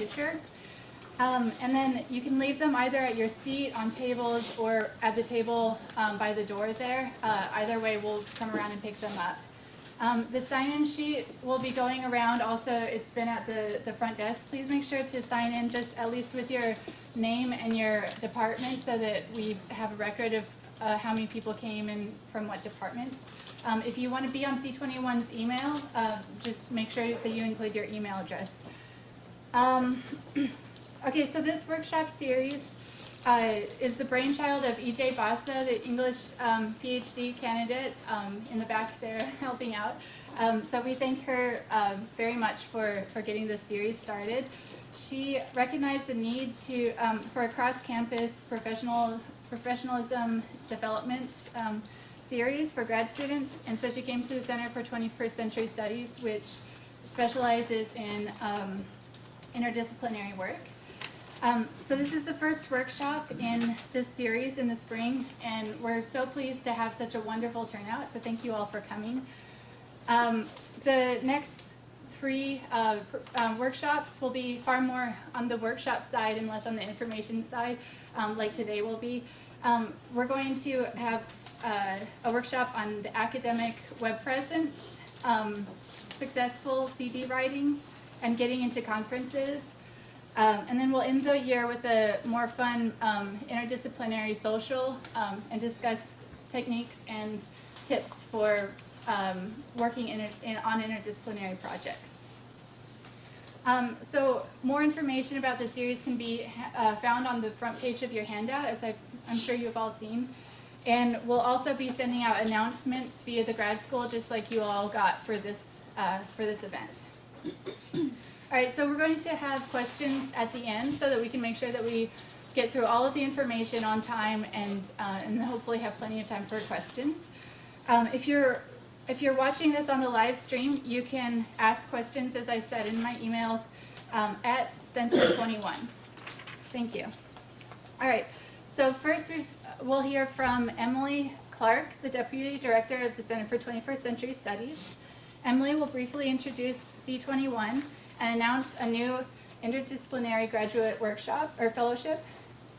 future. And then you can leave them either at your seat, on tables, or at the table by the door there. Either way, we'll come around and pick them up. The sign-in sheet will be going around. Also, it's been at the front desk. Please make sure to sign in just at least with your name and your department so that we have a record of how many people came and from what departments. If you want to be on C21's email, just make sure that you include your email address. Okay, so this workshop series is the brainchild of E.J. Bassa, the English PhD candidate in the back there helping out. So we thank her very much for getting this series started. She recognized the need to for a cross-campus professionalism development series for grad students, and so she came to the Center for 21st Century Studies, which specializes in interdisciplinary work. So this is the first workshop in this series in the spring, and we're so pleased to have such a wonderful turnout, so thank you all for coming. The next three workshops will be far more on the workshop side and less on the information side, like today will be. We're going to have a workshop on the academic web presence, successful CD writing, and getting into conferences. And then we'll end the year with a more fun interdisciplinary social and discuss techniques and tips for working on interdisciplinary projects. So more information about the series can be found on the front page of your handout, as I'm sure you've all seen. And we'll also be sending out announcements via the grad school, just like you all got for this event. All right, so we're going to have questions at the end so that we can make sure that we get through all of the information on time and hopefully have plenty of time for questions. If you're watching this on the live stream, you can ask questions, as I said in my emails, at C21. Thank you. All right, so first we'll hear from Emily Clark, the Deputy Director of the Center for 21st Century Studies. Emily will briefly introduce C21 and announce a new interdisciplinary graduate workshop or fellowship.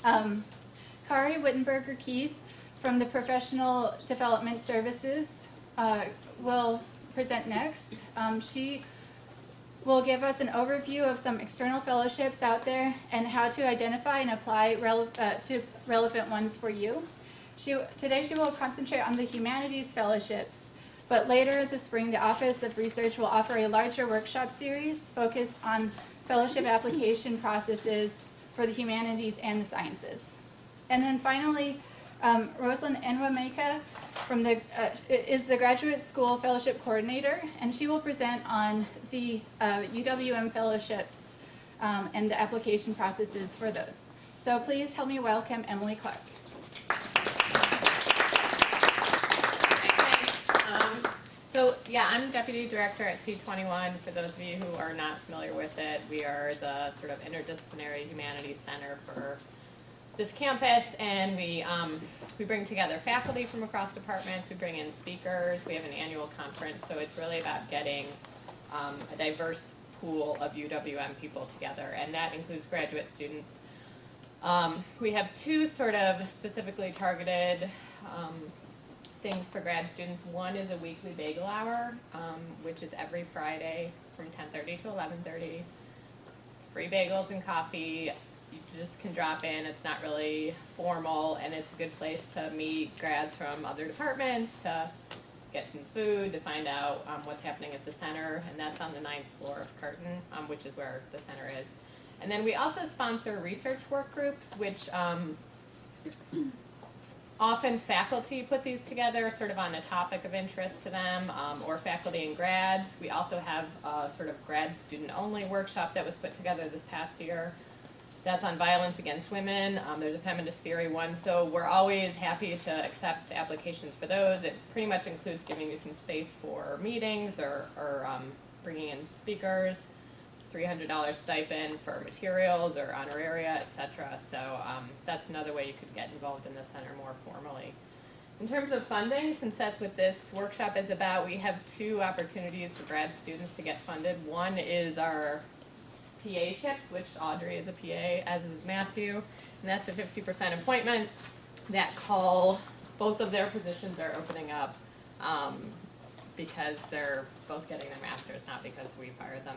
Kari Wittenberger-Keith from the Professional Development Services will present next. She will give us an overview of some external fellowships out there and how to identify and apply to relevant ones for you. Today she will concentrate on the humanities fellowships, but later this spring the Office of Research will offer a larger workshop series focused on fellowship application processes for the humanities and the sciences. And then finally, Rosalind Enwameka is the Graduate School Fellowship Coordinator, and she will present on the UWM fellowships and the application processes for those. So please help me welcome Emily Clark. I'm Deputy Director at C21. For those of you who are not familiar with it, we are the sort of interdisciplinary humanities center for this campus, and we bring together faculty from across departments, we bring in speakers, we have an annual conference, so it's really about getting a diverse pool of UWM people together, and that includes graduate students. We have two sort of specifically targeted things for grad students. One is a weekly bagel hour, which is every Friday from 10:30 to 11:30. It's free bagels and coffee. You just can drop in. It's not really formal, and it's a good place to meet grads from other departments, to get some food, to find out what's happening at the center, and that's on the 9th floor of Curtin, which is where the center is. And then we also sponsor research work groups, which often faculty put these together sort of on a topic of interest to them, or faculty and grads. We also have a sort of grad student only workshop that was put together this past year. That's on violence against women. There's a feminist theory one, so we're always happy to accept applications for those. It pretty much includes giving you some space for meetings or bringing in speakers, $300 stipend for materials or honoraria, etc. So that's another way you could get involved in the center more formally. In terms of funding, since that's what this workshop is about, we have two opportunities for grad students to get funded. One is our PA-ships, which Audrey is a PA, as is Matthew, and that's a 50% appointment. That call, both of their positions are opening up because they're both getting their masters, not because we fired them.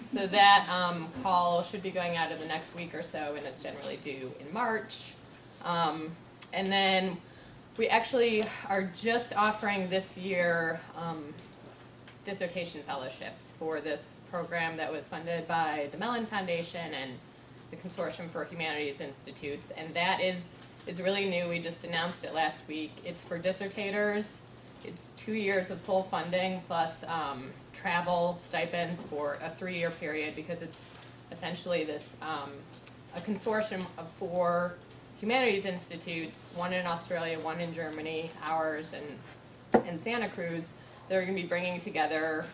So that call should be going out in the next week or so, and it's generally due in March. And then we actually are just offering this year dissertation fellowships for this program that was funded by the Mellon Foundation and the Consortium for Humanities Institutes, and that is really new. We just announced it last week. It's for dissertators. It's 2 years of full funding plus travel stipends for a 3-year period, because it's essentially this a consortium of 4 humanities institutes, one in Australia, one in Germany, ours, and in Santa Cruz. They're going to be bringing together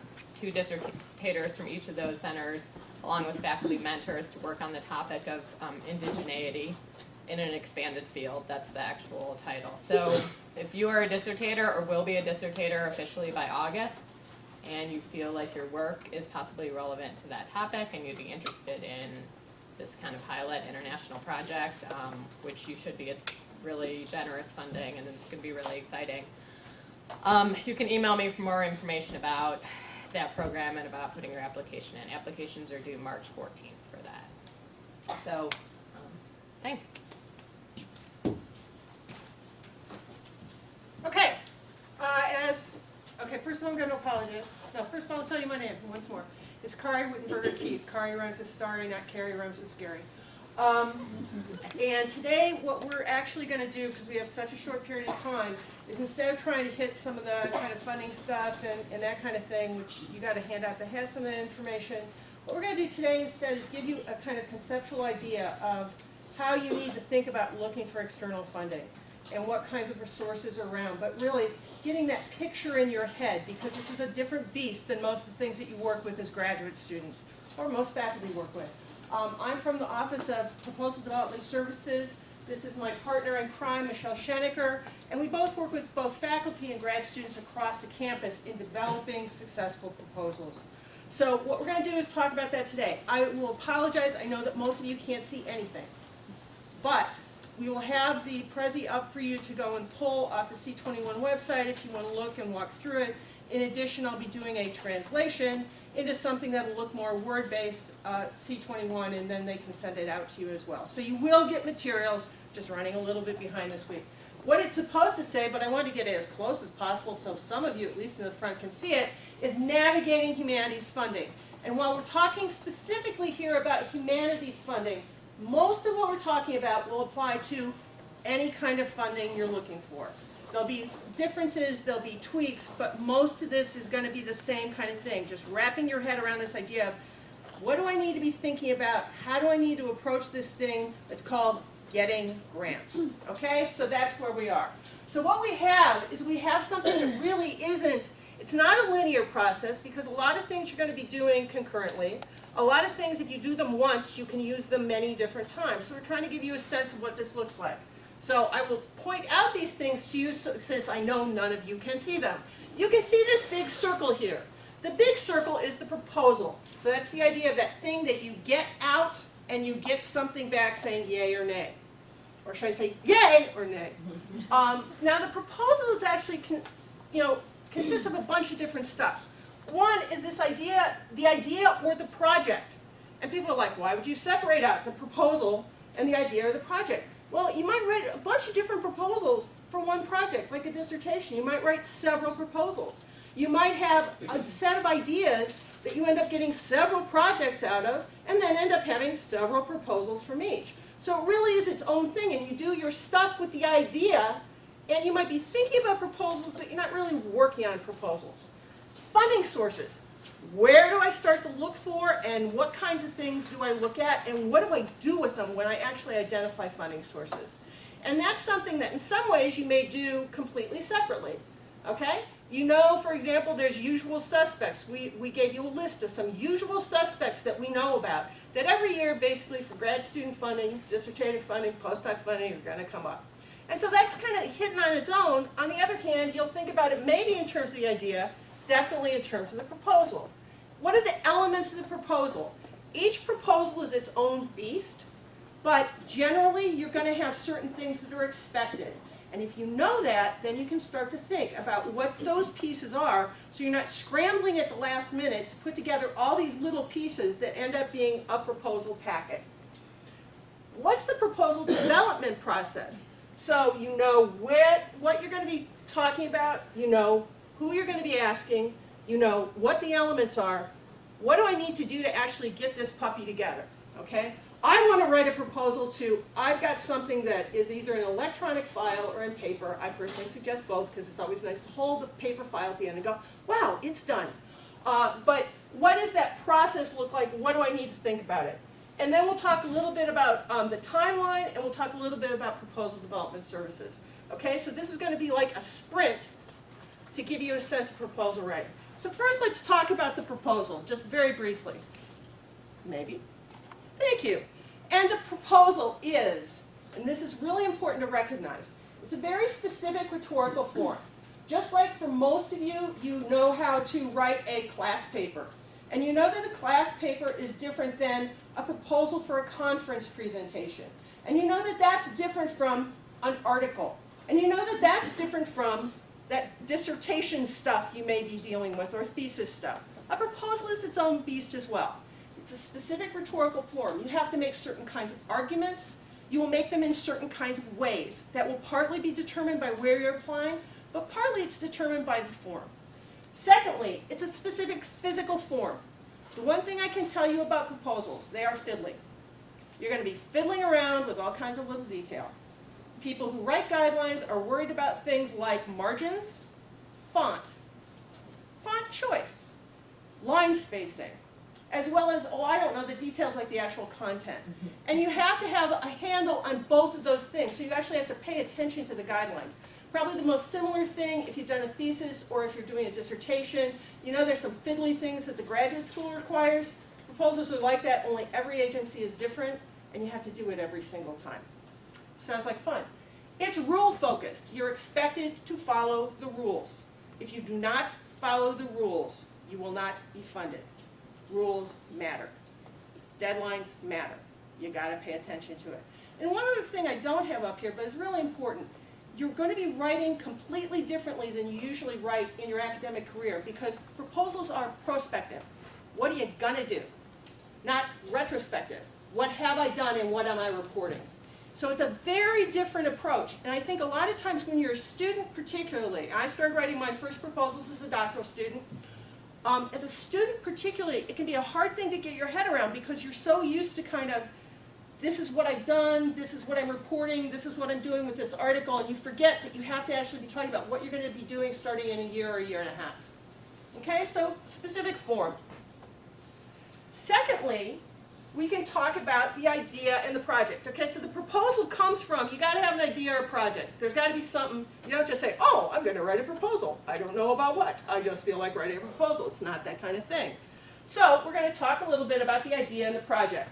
2 dissertators from each of those centers, along with faculty mentors, to work on the topic of indigeneity in an expanded field. That's the actual title. So if you are a dissertator or will be a dissertator officially by August, and you feel like your work is possibly relevant to that topic and you'd be interested in this kind of pilot international project, which you should be, it's really generous funding and it's going to be really exciting. You can email me for more information about that program and about putting your application in. Applications are due March 14th for that. So, thanks. Okay, first of all, I'm going to apologize. No, first of all, I'll tell you my name once more. It's Kari Wittenberger Keith. Kari rhymes with starry, not Carrie rhymes with scary. And today, what we're actually going to do, because we have such a short period of time, is instead of trying to hit some of the kind of funding stuff and that kind of thing, which you got a handout that has some of that information, what we're going to do today instead is give you a kind of conceptual idea of how you need to think about looking for external funding and what kinds of resources are around, but really getting that picture in your head, because this is a different beast than most of the things that you work with as graduate students, or most faculty work with. I'm from the Office of Proposal Development Services. This is my partner in crime, Michelle Schenecker, and we both work with both faculty and grad students across the campus in developing successful proposals. So what we're going to do is talk about that today. I will apologize, I know that most of you can't see anything, but we will have the Prezi up for you to go and pull off the C21 website if you want to look and walk through it. In addition, I'll be doing a translation into something that will look more word-based, C21, and then they can send it out to you as well. So you will get materials, just running a little bit behind this week. What it's supposed to say, but I wanted to get it as close as possible so some of you, at least in the front, can see it, is navigating humanities funding. And while we're talking specifically here about humanities funding, most of what we're talking about will apply to any kind of funding you're looking for. There'll be differences, there'll be tweaks, but most of this is going to be the same kind of thing, just wrapping your head around this idea of what do I need to be thinking about, how do I need to approach this thing that's called getting grants. Okay, so that's where we are. So what we have is we have something that really isn't, it's not a linear process, because a lot of things you're going to be doing concurrently. A lot of things, if you do them once, you can use them many different times. So we're trying to give you a sense of what this looks like. So I will point out these things to you since I know none of you can see them. You can see this big circle here. The big circle is the proposal. So that's the idea of that thing that you get out and you get something back saying yay or nay. Or should I say yay or nay? Now the proposal is actually, consists of a bunch of different stuff. One is this idea, the idea or the project. And people are like, why would you separate out the proposal and the idea or the project? Well, you might write a bunch of different proposals for one project, like a dissertation. You might write several proposals. You might have a set of ideas that you end up getting several projects out of, and then end up having several proposals from each. So it really is its own thing, and you do your stuff with the idea, and you might be thinking about proposals, but you're not really working on proposals. Funding sources. Where do I start to look for, and what kinds of things do I look at, and what do I do with them when I actually identify funding sources? And that's something that in some ways you may do completely separately, okay? You know, for example, there's usual suspects. We gave you a list of some usual suspects that we know about that every year, basically, for grad student funding, dissertative funding, postdoc funding, are going to come up. And so that's kind of hidden on its own. On the other hand, you'll think about it maybe in terms of the idea, definitely in terms of the proposal. What are the elements of the proposal? Each proposal is its own beast, but generally you're going to have certain things that are expected. And if you know that, then you can start to think about what those pieces are, so you're not scrambling at the last minute to put together all these little pieces that end up being a proposal packet. What's the proposal development process? So you know what you're going to be talking about, you know who you're going to be asking, you know what the elements are. What do I need to do to actually get this puppy together? Okay? I want to write a proposal to, I've got something that is either an electronic file or in paper. I personally suggest both because it's always nice to hold the paper file at the end and go, wow, it's done. But what does that process look like? What do I need to think about it? And then we'll talk a little bit about the timeline, and we'll talk a little bit about proposal development services. Okay, so this is going to be like a sprint to give you a sense of proposal writing. So first let's talk about the proposal, just very briefly. Maybe. Thank you. And the proposal is, and this is really important to recognize, it's a very specific rhetorical form. Just like for most of you, you know how to write a class paper. And you know that a class paper is different than a proposal for a conference presentation. And you know that that's different from an article. And you know that that's different from that dissertation stuff you may be dealing with, or thesis stuff. A proposal is its own beast as well. It's a specific rhetorical form. You have to make certain kinds of arguments. You will make them in certain kinds of ways. That will partly be determined by where you're applying, but partly it's determined by the form. Secondly, it's a specific physical form. The one thing I can tell you about proposals, they are fiddly. You're going to be fiddling around with all kinds of little detail. People who write guidelines are worried about things like margins, font choice, line spacing, as well as, oh, I don't know, the details like the actual content. And you have to have a handle on both of those things, so you actually have to pay attention to the guidelines. Probably the most similar thing if you've done a thesis or if you're doing a dissertation, you know there's some fiddly things that the graduate school requires. Proposals are like that, only every agency is different, and you have to do it every single time. Sounds like fun. It's rule-focused. You're expected to follow the rules. If you do not follow the rules, you will not be funded. Rules matter. Deadlines matter. You got to pay attention to it. And one other thing I don't have up here, but it's really important, you're going to be writing completely differently than you usually write in your academic career, because proposals are prospective. What are you going to do? Not retrospective. What have I done and what am I reporting? So it's a very different approach. And I think a lot of times when you're a student particularly, I started writing my first proposals as a doctoral student. As a student particularly, it can be a hard thing to get your head around because you're so used to kind of, this is what I've done, this is what I'm reporting, this is what I'm doing with this article, and you forget that you have to actually be talking about what you're going to be doing starting in a year or a year and a half. Okay, so specific form. Secondly, we can talk about the idea and the project. Okay, so the proposal comes from, you got to have an idea or a project. There's got to be something, you don't just say, oh, I'm going to write a proposal. I don't know about what. I just feel like writing a proposal. It's not that kind of thing. So we're going to talk a little bit about the idea and the project.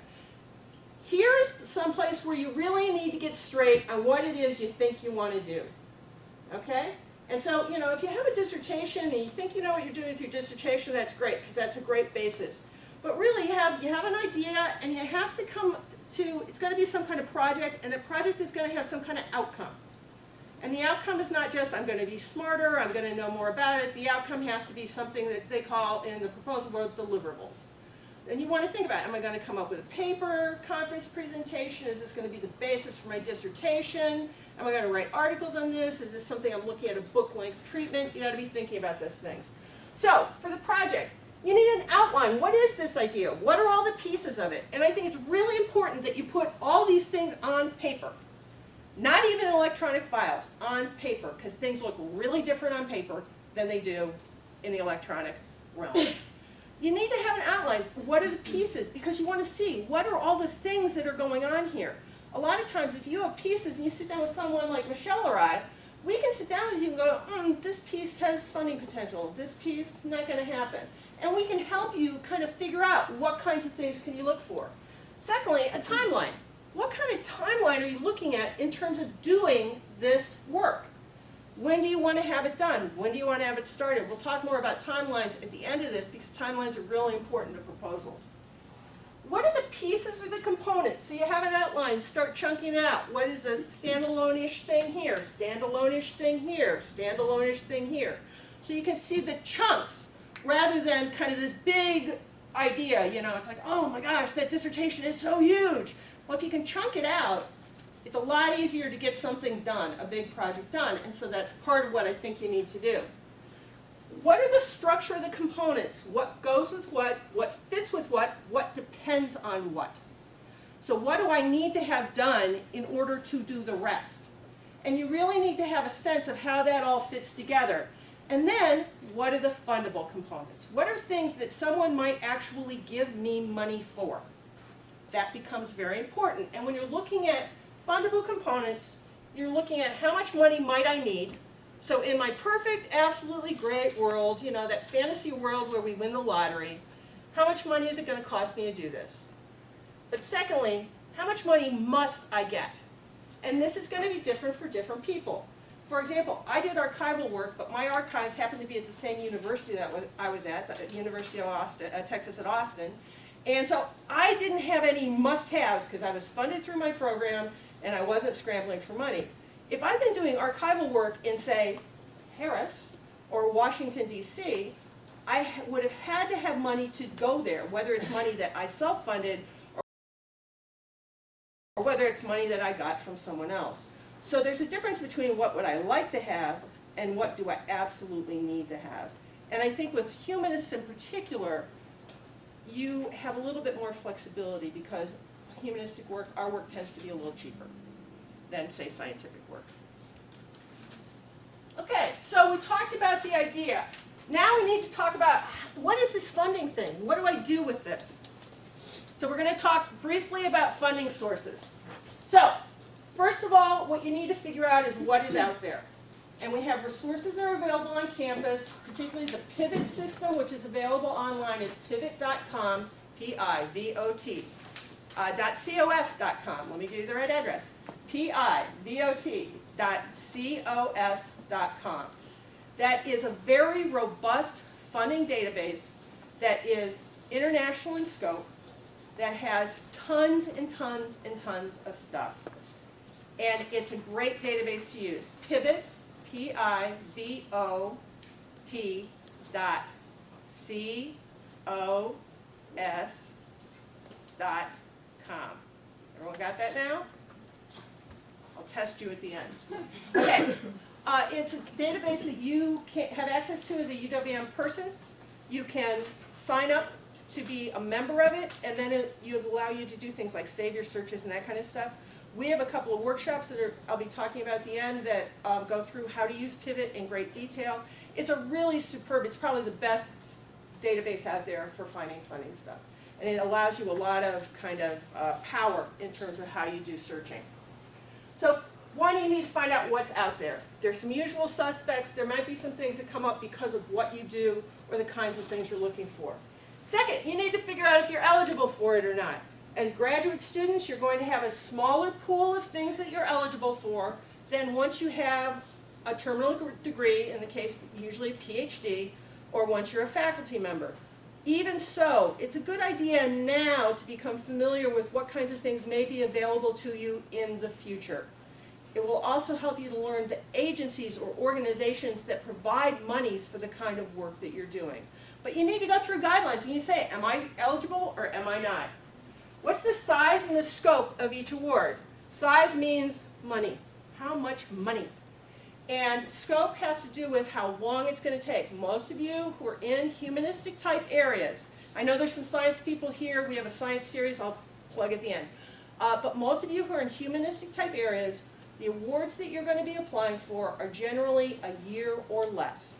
Here's someplace where you really need to get straight on what it is you think you want to do. Okay? And so, you know, if you have a dissertation and you think you know what you're doing with your dissertation, that's great, because that's a great basis. But really, you have an idea, and it has to come to, it's going to be some kind of project, and the project is going to have some kind of outcome. And the outcome is not just, I'm going to be smarter, I'm going to know more about it. The outcome has to be something that they call in the proposal world deliverables. And you want to think about, am I going to come up with a paper, conference presentation? Is this going to be the basis for my dissertation? Am I going to write articles on this? Is this something I'm looking at a book-length treatment? You got to be thinking about those things. So, for the project, you need an outline. What is this idea? What are all the pieces of it? And I think it's really important that you put all these things on paper. Not even in electronic files, on paper, because things look really different on paper than they do in the electronic realm. You need to have an outline. What are the pieces? Because you want to see what are all the things that are going on here. A lot of times if you have pieces and you sit down with someone like Michelle or I, we can sit down with you and go, this piece has funding potential. This piece, not going to happen. And we can help you kind of figure out what kinds of things can you look for. Secondly, a timeline. What kind of timeline are you looking at in terms of doing this work? When do you want to have it done? When do you want to have it started? We'll talk more about timelines at the end of this because timelines are really important to proposals. What are the pieces or the components? So you have an outline, start chunking it out. What is a standalone-ish thing here, standalone-ish thing here, standalone-ish thing here? So you can see the chunks rather than kind of this big idea, you know, it's like, oh my gosh, that dissertation is so huge. Well, if you can chunk it out, it's a lot easier to get something done, a big project done, and so that's part of what I think you need to do. What are the structure of the components? What goes with what fits with what depends on what? So what do I need to have done in order to do the rest? And you really need to have a sense of how that all fits together. And then, what are the fundable components? What are things that someone might actually give me money for? That becomes very important. And when you're looking at fundable components, you're looking at how much money might I need. So in my perfect, absolutely great world, you know, that fantasy world where we win the lottery, how much money is it going to cost me to do this? But secondly, how much money must I get? And this is going to be different for different people. For example, I did archival work, but my archives happened to be at the same university that I was at, the University of Austin, Texas at Austin. And so I didn't have any must-haves because I was funded through my program and I wasn't scrambling for money. If I'd been doing archival work in, say, Paris or Washington, D.C., I would have had to have money to go there, whether it's money that I self-funded or whether it's money that I got from someone else. So there's a difference between what would I like to have and what do I absolutely need to have. And I think with humanists in particular, you have a little bit more flexibility because humanistic work, our work tends to be a little cheaper than, say, scientific work. Okay, so we talked about the idea. Now we need to talk about what is this funding thing? What do I do with this? So we're going to talk briefly about funding sources. So, first of all, what you need to figure out is what is out there. And we have resources that are available on campus, particularly the Pivot system, which is available online. It's pivot.com, P-I-V-O-T, .cos.com. Let me give you the right address. pivot.cos.com. That is a very robust funding database that is international in scope, that has tons and tons and tons of stuff. And it's a great database to use. Pivot, P-I-V-O-T .cos.com. Everyone got that now? I'll test you at the end. Okay. It's a database that you can have access to as a UWM person. You can sign up to be a member of it, and then it will allow you to do things like save your searches and that kind of stuff. We have a couple of workshops that I'll be talking about at the end that go through how to use Pivot in great detail. It's a really superb, it's probably the best database out there for finding funding stuff. And it allows you a lot of kind of power in terms of how you do searching. So one, you need to find out what's out there. There's some usual suspects. There might be some things that come up because of what you do or the kinds of things you're looking for. Second, you need to figure out if you're eligible for it or not. As graduate students, you're going to have a smaller pool of things that you're eligible for than once you have a terminal degree, in the case usually a PhD, or once you're a faculty member. Even so, it's a good idea now to become familiar with what kinds of things may be available to you in the future. It will also help you to learn the agencies or organizations that provide monies for the kind of work that you're doing. But you need to go through guidelines and you say, am I eligible or am I not? What's the size and the scope of each award? Size means money. How much money? And scope has to do with how long it's going to take. Most of you who are in humanistic type areas, I know there's some science people here, we have a science series I'll plug at the end. But most of you who are in humanistic type areas, the awards that you're going to be applying for are generally a year or less.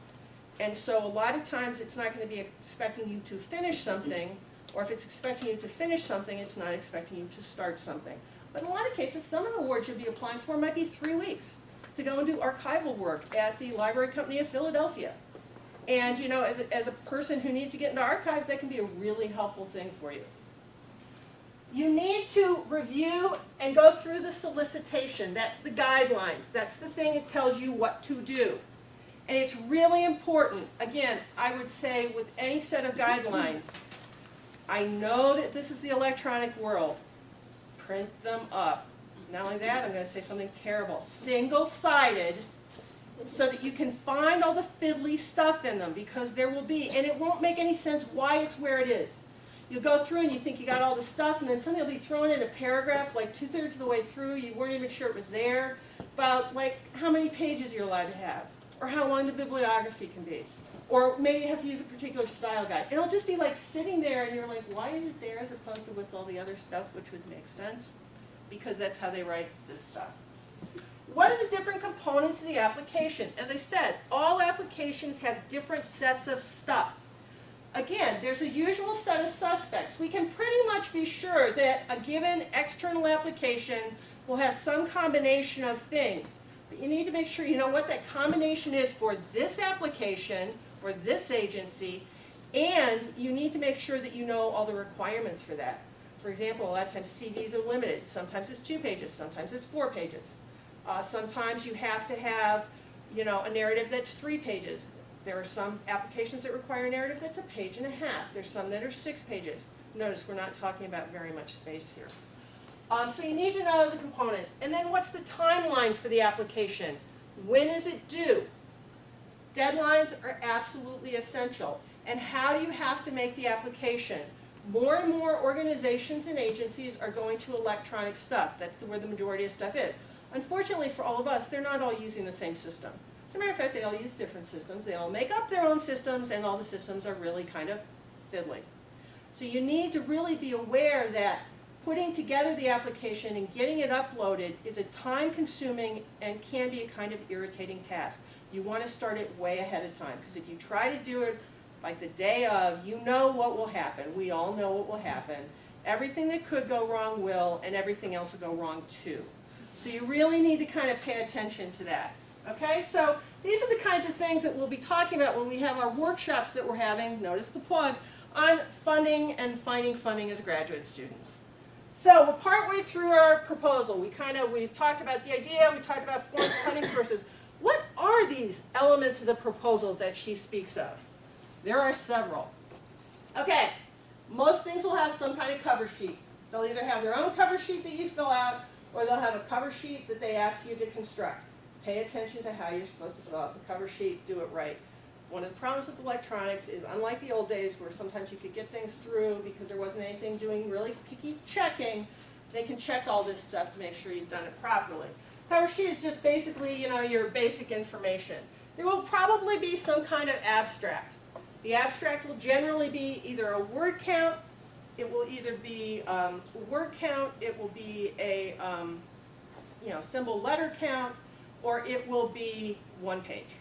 And so a lot of times it's not going to be expecting you to finish something, or if it's expecting you to finish something, it's not expecting you to start something. But in a lot of cases, some of the awards you'll be applying for might be 3 weeks to go and do archival work at the Library Company of Philadelphia. And you know, as a person who needs to get into archives, that can be a really helpful thing for you. You need to review and go through the solicitation. That's the guidelines. That's the thing that tells you what to do. And it's really important, again, I would say with any set of guidelines, I know that this is the electronic world. Print them up. Not only that, I'm going to say something terrible. Single-sided, so that you can find all the fiddly stuff in them, because there will be, and it won't make any sense why it's where it is. You'll go through and you think you got all the stuff, and then something will be thrown in a paragraph like 2/3 of the way through. You weren't even sure it was there, about like how many pages you're allowed to have, or how long the bibliography can be. Or maybe you have to use a particular style guide. It'll just be like sitting there and you're like, why is it there as opposed to with all the other stuff, which would make sense? Because that's how they write this stuff. What are the different components of the application? As I said, all applications have different sets of stuff. Again, there's a usual set of suspects. We can pretty much be sure that a given external application will have some combination of things. But you need to make sure you know what that combination is for this application, for this agency, and you need to make sure that you know all the requirements for that. For example, a lot of times CVs are limited. Sometimes it's 2 pages, sometimes it's 4 pages. Sometimes you have to have, a narrative that's 3 pages. There are some applications that require a narrative that's 1.5 pages. There's some that are 6 pages. Notice we're not talking about very much space here. So you need to know the components. And then what's the timeline for the application? When is it due? Deadlines are absolutely essential. And how do you have to make the application? More and more organizations and agencies are going to electronic stuff. That's where the majority of stuff is. Unfortunately for all of us, they're not all using the same system. As a matter of fact, they all use different systems. They all make up their own systems, and all the systems are really kind of fiddly. So you need to really be aware that putting together the application and getting it uploaded is a time-consuming and can be a kind of irritating task. You want to start it way ahead of time, because if you try to do it like the day of, you know what will happen. We all know what will happen. Everything that could go wrong will, and everything else will go wrong too. So you really need to kind of pay attention to that. Okay, so these are the kinds of things that we'll be talking about when we have our workshops that we're having, notice the plug, on funding and finding funding as graduate students. So we're partway through our proposal. We've talked about the idea, we talked about funding sources. What are these elements of the proposal that she speaks of? There are several. Okay, most things will have some kind of cover sheet. They'll either have their own cover sheet that you fill out, or they'll have a cover sheet that they ask you to construct. Pay attention to how you're supposed to fill out the cover sheet, do it right. One of the problems with electronics is, unlike the old days where sometimes you could get things through because there wasn't anything doing really picky checking, they can check all this stuff to make sure you've done it properly. Cover sheet is just basically, your basic information. There will probably be some kind of abstract. The abstract will generally be either a word count, it will either be a word count, it will be a symbol letter count, or it will be 1 page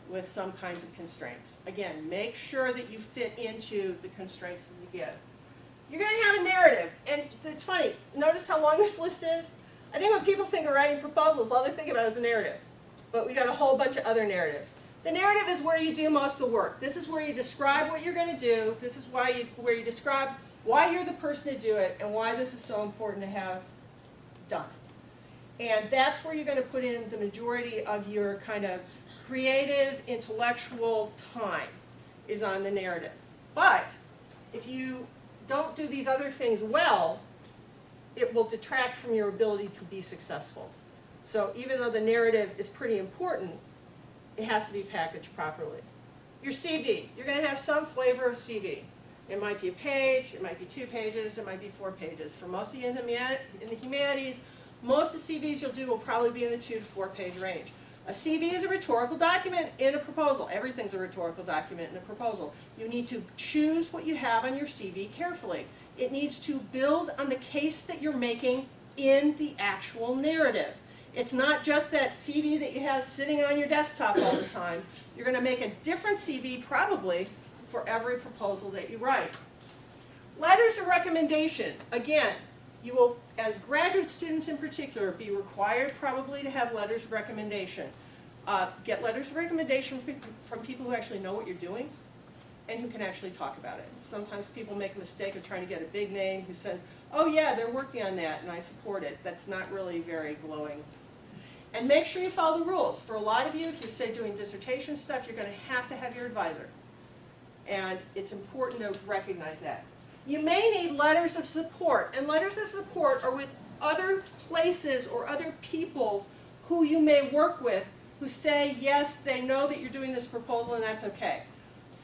with some kinds of constraints. Again, make sure that you fit into the constraints that you give. You're going to have a narrative, and it's funny, notice how long this list is? I think when people think of writing proposals, all they think about is the narrative. But we got a whole bunch of other narratives. The narrative is where you do most of the work. This is where you describe what you're going to do. This is where you describe why you're the person to do it and why this is so important to have done. And that's where you're going to put in the majority of your kind of creative, intellectual time is on the narrative. But if you don't do these other things well, it will detract from your ability to be successful. So even though the narrative is pretty important, it has to be packaged properly. Your CV, you're going to have some flavor of CV. It might be a page, it might be 2 pages, it might be 4 pages. For most of you in the humanities, most of the CVs you'll do will probably be in the 2 to 4 page range. A CV is a rhetorical document in a proposal. Everything's a rhetorical document in a proposal. You need to choose what you have on your CV carefully. It needs to build on the case that you're making in the actual narrative. It's not just that CV that you have sitting on your desktop all the time. You're going to make a different CV probably for every proposal that you write. Letters of recommendation. Again, you will, as graduate students in particular, be required probably to have letters of recommendation. Get letters of recommendation from people who actually know what you're doing and who can actually talk about it. Sometimes people make a mistake of trying to get a big name who says, oh yeah, they're working on that and I support it. That's not really very glowing. And make sure you follow the rules. For a lot of you, if you're, say, doing dissertation stuff, you're going to have your advisor. And it's important to recognize that. You may need letters of support, and letters of support are with other places or other people who you may work with who say, yes, they know that you're doing this proposal and that's okay.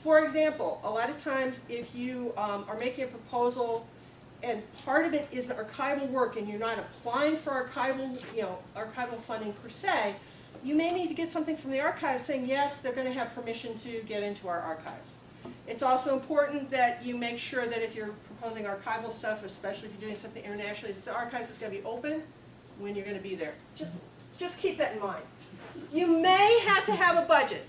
For example, a lot of times if you are making a proposal and part of it is archival work and you're not applying for archival funding per se, you may need to get something from the archives saying, yes, they're going to have permission to get into our archives. It's also important that you make sure that if you're proposing archival stuff, especially if you're doing something internationally, that the archives is going to be open when you're going to be there. Just keep that in mind. You may have to have a budget.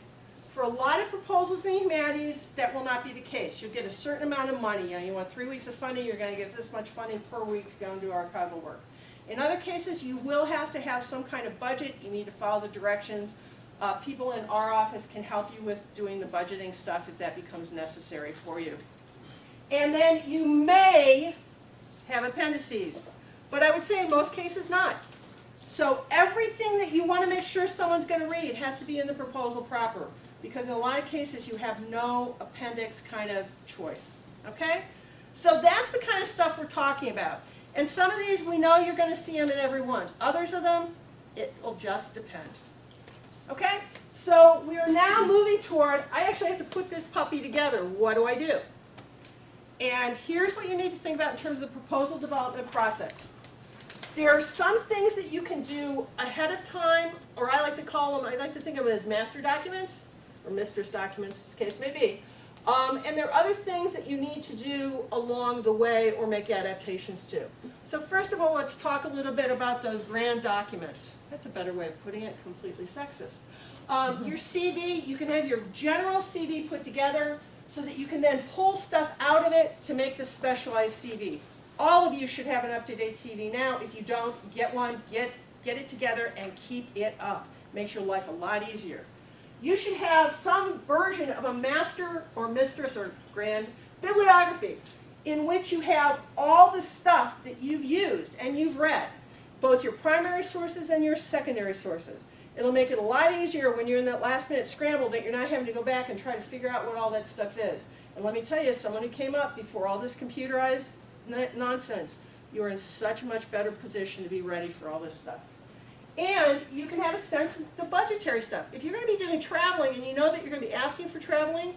For a lot of proposals in the humanities, that will not be the case. You'll get a certain amount of money. You want 3 weeks of funding, you're going to get this much funding per week to go and do archival work. In other cases, you will have to have some kind of budget. You need to follow the directions. People in our office can help you with doing the budgeting stuff if that becomes necessary for you. And then you may have appendices, but I would say in most cases not. So everything that you want to make sure someone's going to read has to be in the proposal proper, because in a lot of cases you have no appendix kind of choice. Okay? So that's the kind of stuff we're talking about. And some of these we know you're going to see them in every one. Others of them, it will just depend. Okay? So we are now moving toward, I actually have to put this puppy together. What do I do? And here's what you need to think about in terms of the proposal development process. There are some things that you can do ahead of time, or I like to call them, I like to think of them as master documents, or mistress documents, as the case may be. And there are other things that you need to do along the way or make adaptations to. So first of all, let's talk a little bit about those grand documents. That's a better way of putting it, completely sexist. Your CV, you can have your general CV put together so that you can then pull stuff out of it to make the specialized CV. All of you should have an up-to-date CV now. If you don't, get one, get it together and keep it up. Makes your life a lot easier. You should have some version of a master or mistress or grand bibliography in which you have all the stuff that you've used and you've read, both your primary sources and your secondary sources. It'll make it a lot easier when you're in that last minute scramble that you're not having to go back and try to figure out what all that stuff is. And let me tell you, someone who came up before all this computerized nonsense, you're in such a much better position to be ready for all this stuff. And you can have a sense of the budgetary stuff. If you're going to be doing traveling and you know that you're going to be asking for traveling,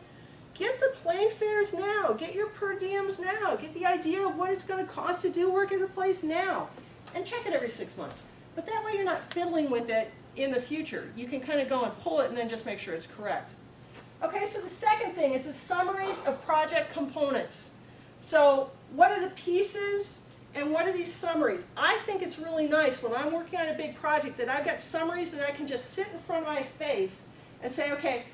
get the plane fares now. Get your per diems now. Get the idea of what it's going to cost to do work at a place now. And check it every 6 months. But that way you're not fiddling with it in the future. You can kind of go and pull it and then just make sure it's correct. Okay, so the second thing is the summaries of project components. So what are the pieces? And what are these summaries? I think it's really nice when I'm working on a big project that I've got summaries that I can just sit in front of my face and say, okay,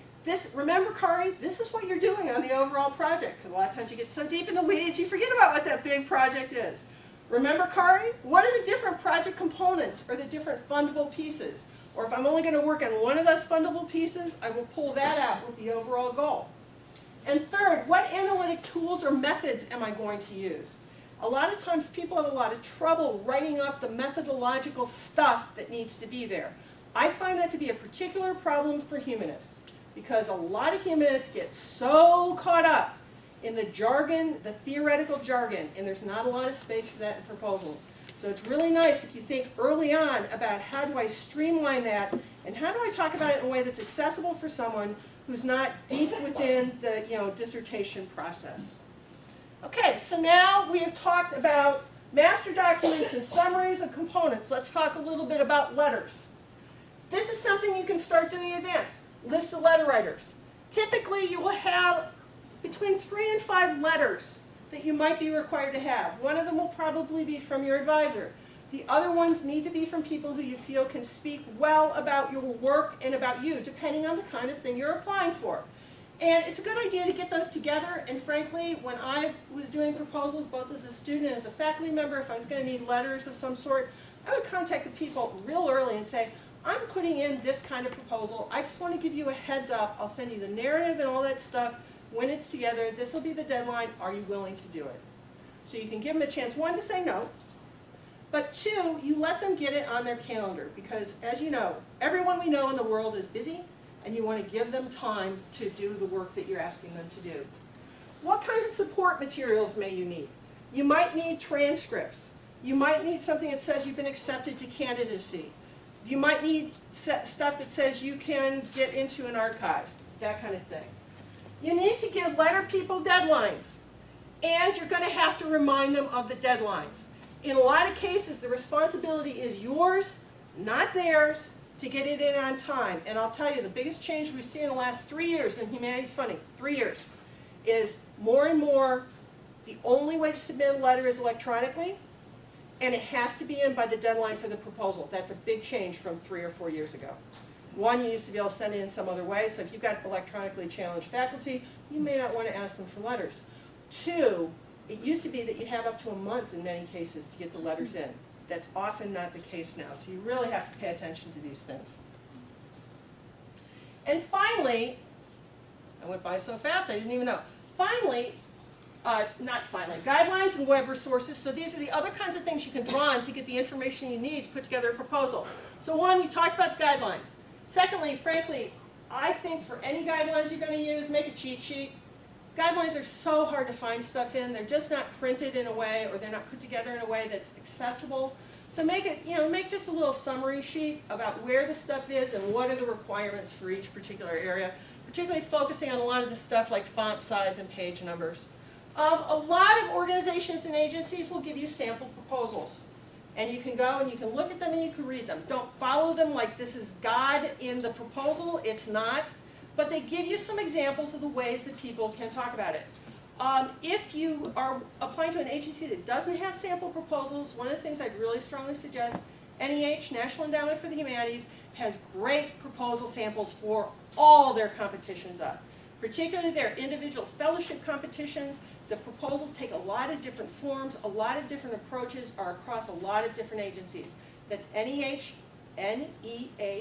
remember, Kari, this is what you're doing on the overall project. Because a lot of times you get so deep in the weeds, you forget about what that big project is. Remember, Kari, what are the different project components or the different fundable pieces? Or if I'm only going to work on one of those fundable pieces, I will pull that out with the overall goal. And third, what analytic tools or methods am I going to use? A lot of times people have a lot of trouble writing up the methodological stuff that needs to be there. I find that to be a particular problem for humanists because a lot of humanists get so caught up in the jargon, the theoretical jargon, and there's not a lot of space for that in proposals. So it's really nice if you think early on about how do I streamline that and how do I talk about it in a way that's accessible for someone who's not deep within the dissertation process. Okay, so now we have talked about master documents and summaries of components. Let's talk a little bit about letters. This is something you can start doing in advance. List of letter writers. Typically, you will have between 3 and 5 letters that you might be required to have. One of them will probably be from your advisor. The other ones need to be from people who you feel can speak well about your work and about you, depending on the kind of thing you're applying for. And it's a good idea to get those together, and frankly, when I was doing proposals, both as a student and as a faculty member, if I was going to need letters of some sort, I would contact the people real early and say, I'm putting in this kind of proposal. I just want to give you a heads up. I'll send you the narrative and all that stuff when it's together. This will be the deadline. Are you willing to do it? So you can give them a chance, 1, to say no, but 2, you let them get it on their calendar, because as you know, everyone we know in the world is busy, and you want to give them time to do the work that you're asking them to do. What kinds of support materials may you need? You might need transcripts. You might need something that says you've been accepted to candidacy. You might need stuff that says you can get into an archive, that kind of thing. You need to give letter people deadlines, and you're going to have to remind them of the deadlines. In a lot of cases, the responsibility is yours, not theirs, to get it in on time. And I'll tell you, the biggest change we've seen in the last 3 years in humanities funding, 3 years, is more and more the only way to submit a letter is electronically, and it has to be in by the deadline for the proposal. That's a big change from 3 or 4 years ago. One, you used to be able to send it in some other way, so if you've got electronically challenged faculty, you may not want to ask them for letters. 2, it used to be that you'd have up to a month in many cases to get the letters in. That's often not the case now, so you really have to pay attention to these things. And finally, I went by so fast I didn't even know. Finally, guidelines and web resources. So these are the other kinds of things you can draw on to get the information you need to put together a proposal. So one, we talked about the guidelines. Secondly, frankly, I think for any guidelines you're going to use, make a cheat sheet. Guidelines are so hard to find stuff in. They're just not printed in a way, or they're not put together in a way that's accessible. So make just a little summary sheet about where the stuff is and what are the requirements for each particular area, particularly focusing on a lot of the stuff like font size and page numbers. A lot of organizations and agencies will give you sample proposals. And you can go and you can look at them and you can read them. Don't follow them like this is God in the proposal. It's not. But they give you some examples of the ways that people can talk about it. If you are applying to an agency that doesn't have sample proposals, one of the things I'd really strongly suggest, NEH, National Endowment for the Humanities, has great proposal samples for all their competitions up. Particularly their individual fellowship competitions. The proposals take a lot of different forms, a lot of different approaches, are across a lot of different agencies. That's NEH, NEH.gov.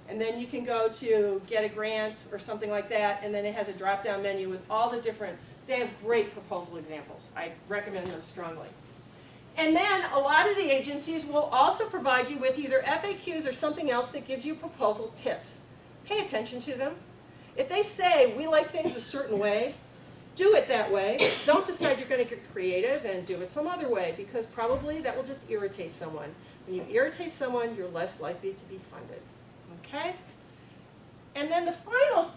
And then you can go to get a grant or something like that, and then it has a drop-down menu with all the different, they have great proposal examples. I recommend them strongly. And then a lot of the agencies will also provide you with either FAQs or something else that gives you proposal tips. Pay attention to them. If they say, we like things a certain way, do it that way. Don't decide you're going to get creative and do it some other way, because probably that will just irritate someone. When you irritate someone, you're less likely to be funded. Okay? And then the final,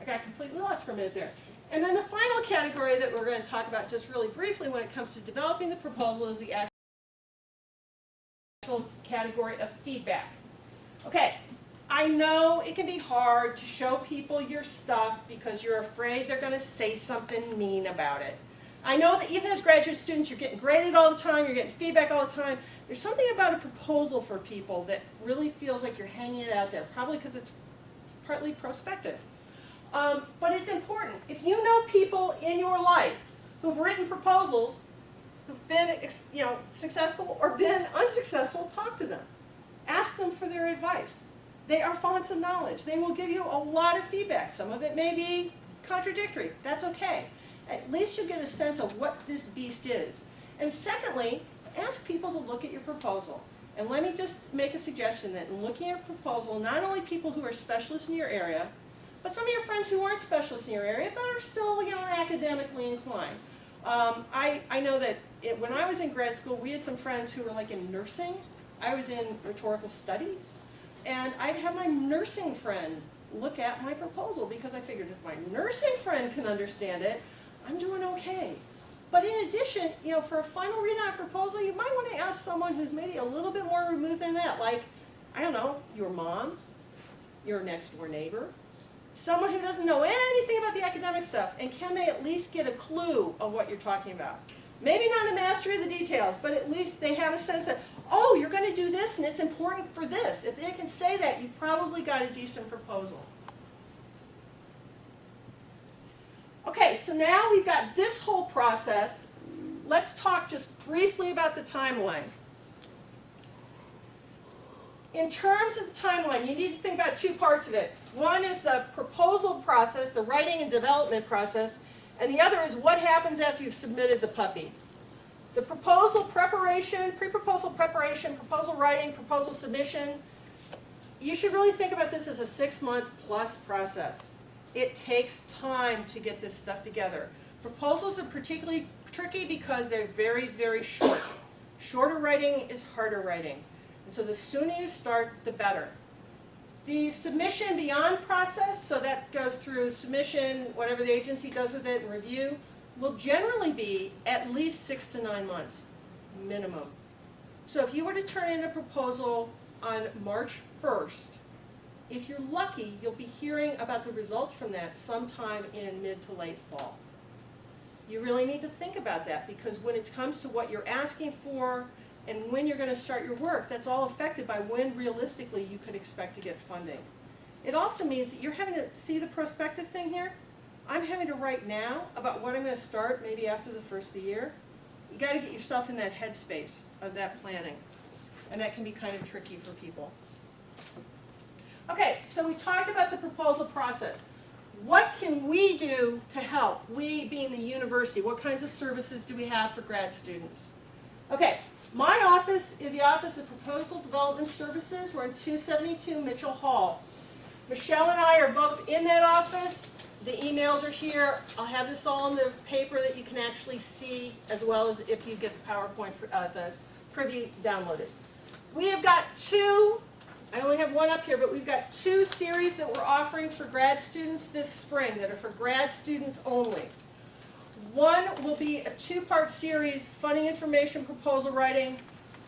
I got completely lost for a minute there. And then the final category that we're going to talk about just really briefly when it comes to developing the proposal is the actual category of feedback. Okay, I know it can be hard to show people your stuff because you're afraid they're going to say something mean about it. I know that even as graduate students, you're getting graded all the time, you're getting feedback all the time. There's something about a proposal for people that really feels like you're hanging it out there, probably because it's partly prospective. But it's important. If you know people in your life who've written proposals, who've been successful or been unsuccessful, talk to them. Ask them for their advice. They are fonts of knowledge. They will give you a lot of feedback. Some of it may be contradictory. That's okay. At least you get a sense of what this beast is. And secondly, ask people to look at your proposal. And let me just make a suggestion that in looking at your proposal, not only people who are specialists in your area, but some of your friends who aren't specialists in your area but are still academically inclined. I know that when I was in grad school, we had some friends who were like in nursing. I was in rhetorical studies, and I'd have my nursing friend look at my proposal because I figured if my nursing friend can understand it, I'm doing okay. But in addition, for a final readout proposal, you might want to ask someone who's maybe a little bit more removed than that, like, I don't know, your mom, your next door neighbor, someone who doesn't know anything about the academic stuff, and can they at least get a clue of what you're talking about? Maybe not a mastery of the details, but at least they have a sense that, oh, you're going to do this and it's important for this. If they can say that, you've probably got a decent proposal. Okay, so now we've got this whole process. Let's talk just briefly about the timeline. In terms of the timeline, you need to think about two parts of it. One is the proposal process, the writing and development process, and the other is what happens after you've submitted the puppy. The proposal preparation, pre-proposal preparation, proposal writing, proposal submission, you should really think about this as a 6-month plus process. It takes time to get this stuff together. Proposals are particularly tricky because they're very, very short. Shorter writing is harder writing. And so the sooner you start, the better. The submission beyond process, so that goes through submission, whatever the agency does with it, and review, will generally be at least 6 to 9 months, minimum. So if you were to turn in a proposal on March 1st, if you're lucky, you'll be hearing about the results from that sometime in mid to late fall. You really need to think about that, because when it comes to what you're asking for and when you're going to start your work, that's all affected by when realistically you could expect to get funding. It also means that you're having to see the prospective thing here. I'm having to write now about what I'm going to start maybe after the first of the year. You got to get yourself in that headspace of that planning, and that can be kind of tricky for people. Okay, so we talked about the proposal process. What can we do to help? We being the university, what kinds of services do we have for grad students? Okay, my office is the Office of Proposal Development Services. We're in 272 Mitchell Hall. Michelle and I are both in that office. The emails are here. I'll have this all on the paper that you can actually see, as well as if you get the PowerPoint, the preview downloaded. We have got two, I only have one up here, but we've got 2 series that we're offering for grad students this spring that are for grad students only. One will be a 2-part series, funding information proposal writing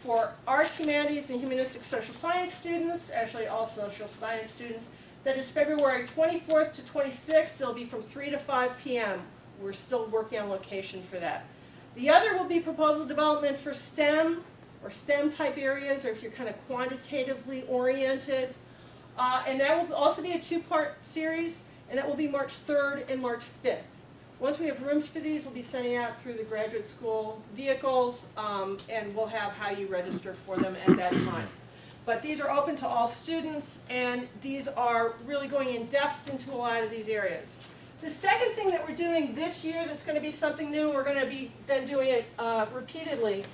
for arts, humanities, and humanistic social science students, actually all social science students. That is February 24th to 26th. It'll be from 3 to 5 p.m. We're still working on location for that. The other will be proposal development for STEM or STEM type areas, or if you're kind of quantitatively oriented. And that will also be a 2-part series, and that will be March 3rd and March 5th. Once we have rooms for these, we'll be sending out through the graduate school vehicles, and we'll have how you register for them at that time. But these are open to all students, and these are really going in depth into a lot of these areas. The second thing that we're doing this year that's going to be something new, we're going to be then doing it repeatedly,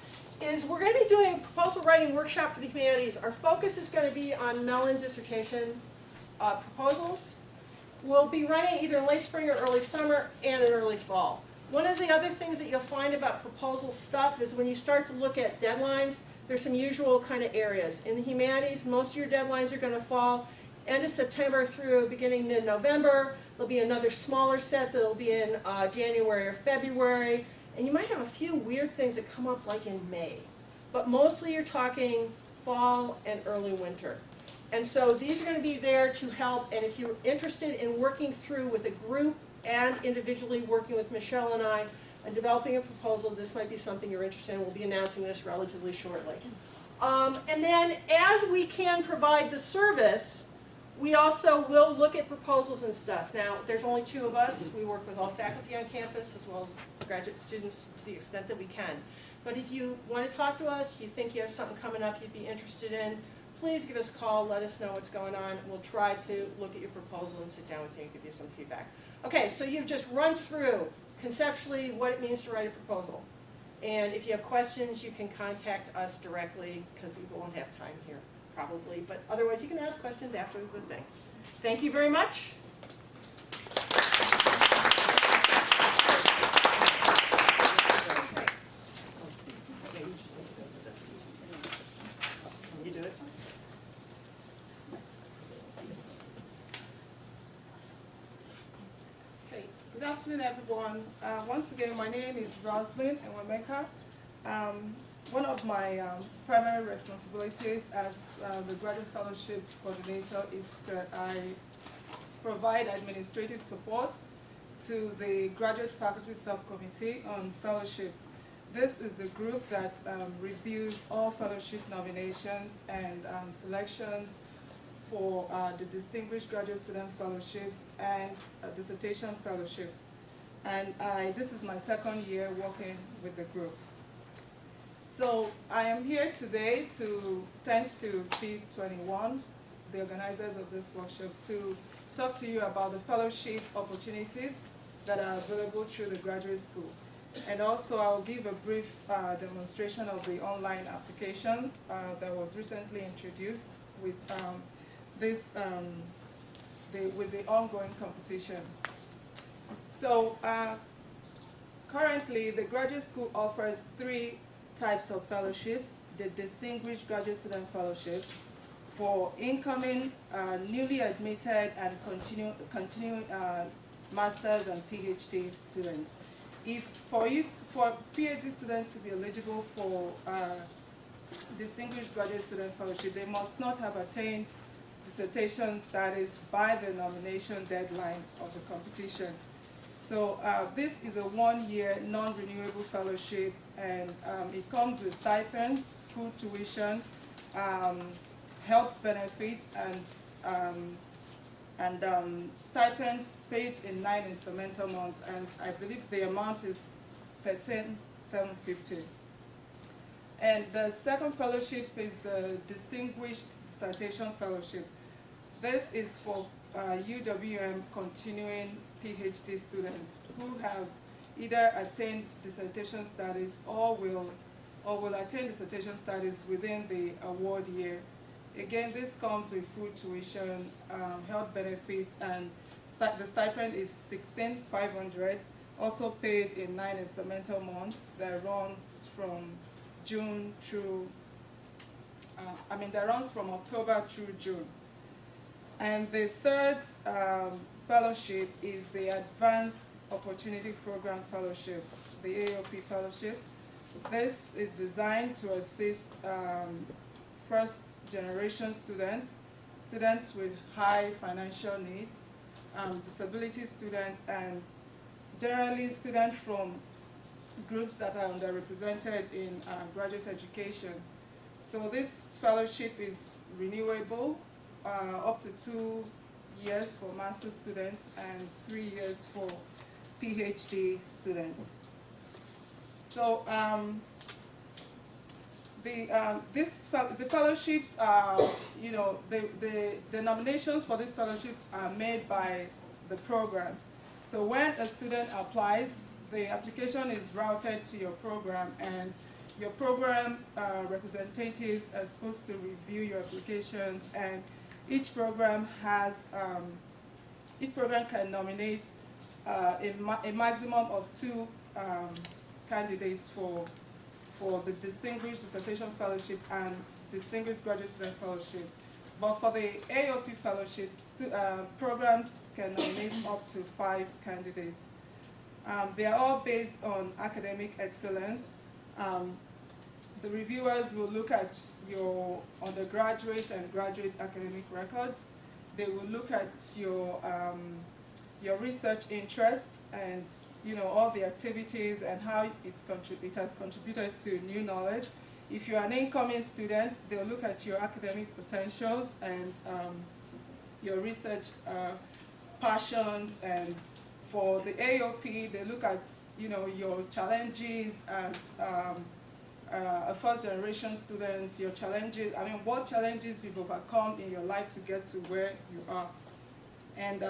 is we're going to be doing a proposal writing workshop for the humanities. Our focus is going to be on Mellon dissertation proposals. We'll be running either in late spring or early summer and in early fall. One of the other things that you'll find about proposal stuff is when you start to look at deadlines, there's some usual kind of areas. In the humanities, most of your deadlines are going to fall end of September through beginning mid-November. There'll be another smaller set that'll be in January or February. And you might have a few weird things that come up like in May. But mostly you're talking fall and early winter. And so these are going to be there to help. And if you're interested in working through with a group and individually working with Michelle and I and developing a proposal, this might be something you're interested in. We'll be announcing this relatively shortly. And then as we can provide the service, we also will look at proposals and stuff. Now, there's only 2 of us. We work with all faculty on campus as well as graduate students to the extent that we can. But if you want to talk to us, you think you have something coming up you'd be interested in, please give us a call, let us know what's going on. We'll try to look at your proposal and sit down with you and give you some feedback. Okay, so you've just run through conceptually what it means to write a proposal. And if you have questions, you can contact us directly, because we won't have time here, probably. But otherwise, you can ask questions after the thing. Thank you very much. You do it. Good afternoon, everyone. Once again, my name is Roslyn Enwemeka. One of my primary responsibilities as the Graduate Fellowship Coordinator is that I provide administrative support to the Graduate Faculty Subcommittee on Fellowships. This is the group that reviews all fellowship nominations and selections for the Distinguished Graduate Student Fellowships and Dissertation Fellowships. And this is my 2nd year working with the group. So I am here today thanks to C21, the organizers of this workshop, to talk to you about the fellowship opportunities that are available through the graduate school. And also I'll give a brief demonstration of the online application that was recently introduced with this with the ongoing competition. So currently, the graduate school offers 3 types of fellowships: the Distinguished Graduate Student Fellowship for incoming, newly admitted, and continuing master's and PhD students. For PhD students to be eligible for Distinguished Graduate Student Fellowship, they must not have attained dissertation status by the nomination deadline of the competition. So this is a 1-year non-renewable fellowship, and it comes with stipends, food, tuition, health benefits, and stipends paid in 9 instrumental months, and I believe the amount is $13,750. And the second fellowship is the Distinguished Dissertation Fellowship. This is for UWM continuing PhD students who have either attained dissertation status or will attain dissertation status within the award year. Again, this comes with food, tuition, health benefits, and the stipend is $16,500, also paid in 9 instrumental months that runs from June through, that runs from October through June. And the third fellowship is the Advanced Opportunity Program Fellowship, the AOP Fellowship. This is designed to assist first-generation students with high financial needs, disability students, and generally students from groups that are underrepresented in graduate education. So this fellowship is renewable, up to 2 years for master's students and 3 years for PhD students. So the fellowships are, the nominations for this fellowship are made by the programs. So when a student applies, the application is routed to your program, and your program representatives are supposed to review your applications, and each program can nominate a maximum of 2 candidates for the Distinguished Dissertation Fellowship and Distinguished Graduate Student Fellowship. But for the AOP Fellowship, programs can nominate up to 5 candidates. They are all based on academic excellence. The reviewers will look at your undergraduate and graduate academic records. They will look at your research interest and all the activities and how it has contributed to new knowledge. If you're an incoming student, they'll look at your academic potentials and your research passions. And for the AOP, they look at your challenges as a first-generation student, your challenges, what challenges you've overcome in your life to get to where you are. And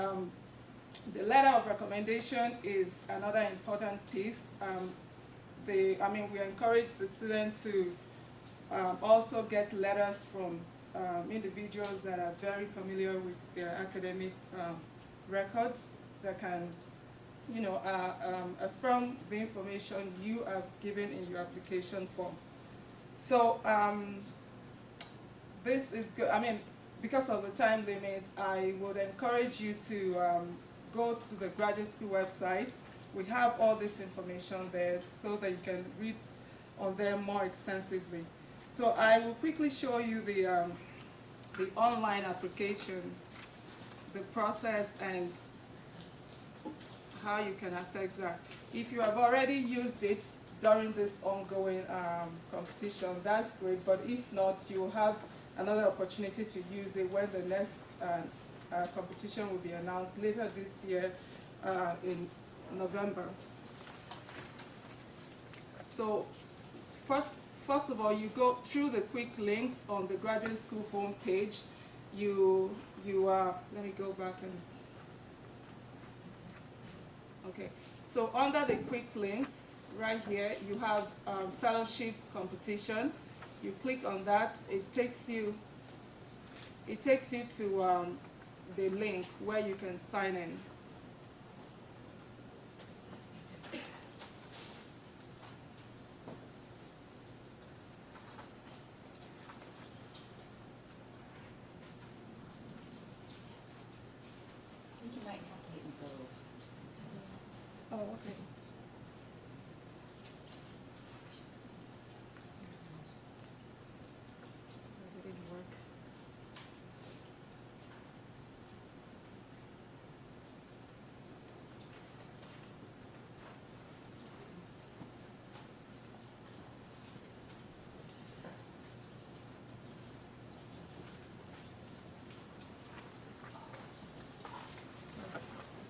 the letter of recommendation is another important piece. We encourage the student to also get letters from individuals that are very familiar with their academic records that can affirm the information you have given in your application form. So this is good. Because of the time limit, I would encourage you to go to the graduate school websites. We have all this information there so that you can read on them more extensively. So I will quickly show you the online application, the process, and how you can access that. If you have already used it during this ongoing competition, that's great, but if not, you'll have another opportunity to use it when the next competition will be announced later this year in November. So first of all, you go through the quick links on the graduate school homepage. Let me go back and, okay. So under the quick links, right here, you have fellowship competition. You click on that, it takes you it takes you to the link where you can sign in. I think you might have to even go. Oh, okay. It didn't work.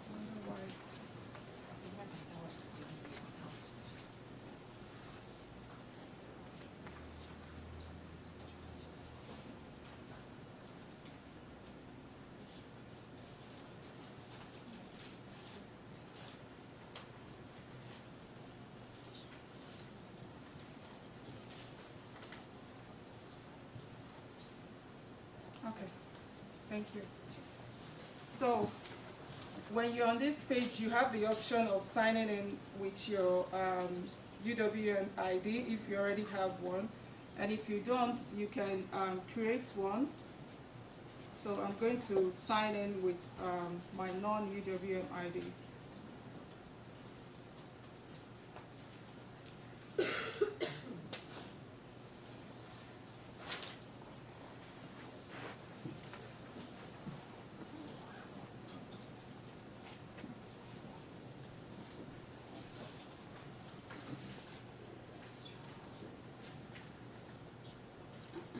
I wonder why it's- Okay, thank you. So, when you're on this page, you have the option of signing in with your UWM ID if you already have one. And if you don't, you can create one. So I'm going to sign in with my non-UWM ID.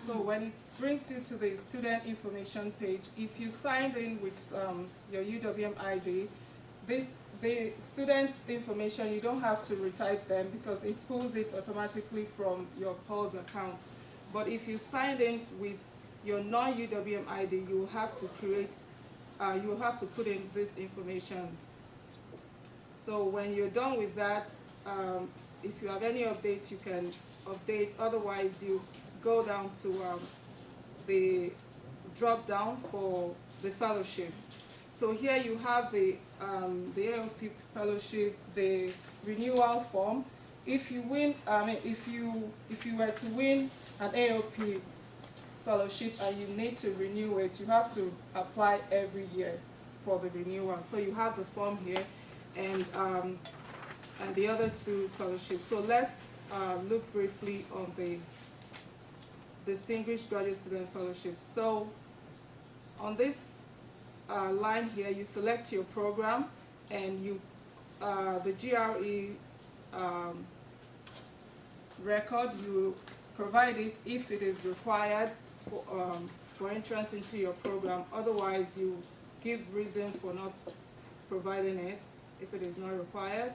So when it brings you to the student information page, if you signed in with your UWM ID, the student's information, you don't have to retype them because it pulls it automatically from your Pulse account. But if you signed in with your non-UWM ID, you have to you have to put in this information. So when you're done with that, if you have any updates, you can update. Otherwise, you go down to the drop down for the fellowships. So here you have the AOP fellowship, the renewal form. If you win, if you were to win an AOP fellowship and you need to renew it, you have to apply every year for the renewal. So you have the form here, and the other two fellowships. So let's look briefly on the Distinguished Graduate Student Fellowship. So on this line here, you select your program, and you the GRE record, you provide it if it is required for entrance into your program. Otherwise, you give reason for not providing it if it is not required.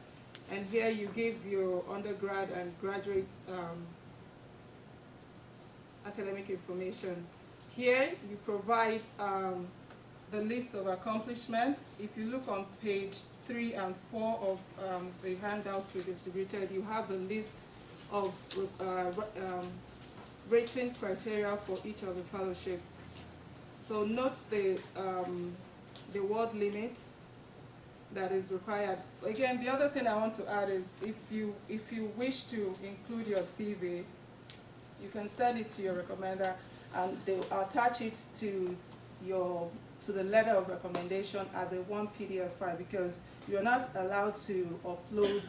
And here you give your undergrad and graduate academic information. Here you provide the list of accomplishments. If you look on page 3 and 4 of the handouts we distributed, you have a list of rating criteria for each of the fellowships. So note the word limits that is required. Again, the other thing I want to add is if you wish to include your CV, you can send it to your recommender, and they'll attach it to the letter of recommendation as a one PDF file, because you're not allowed to upload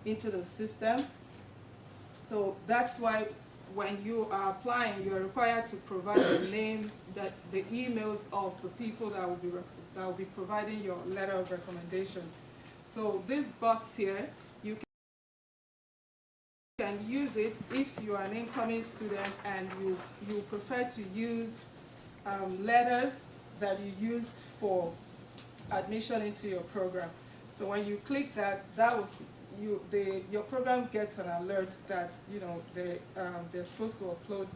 into the system. So that's why when you are applying, you are required to provide the names, the emails of the people that will be providing your letter of recommendation. So this box here, you can use it if you are an incoming student and you prefer to use letters that you used for admission into your program. So when you click that, your program gets an alert that they're supposed to upload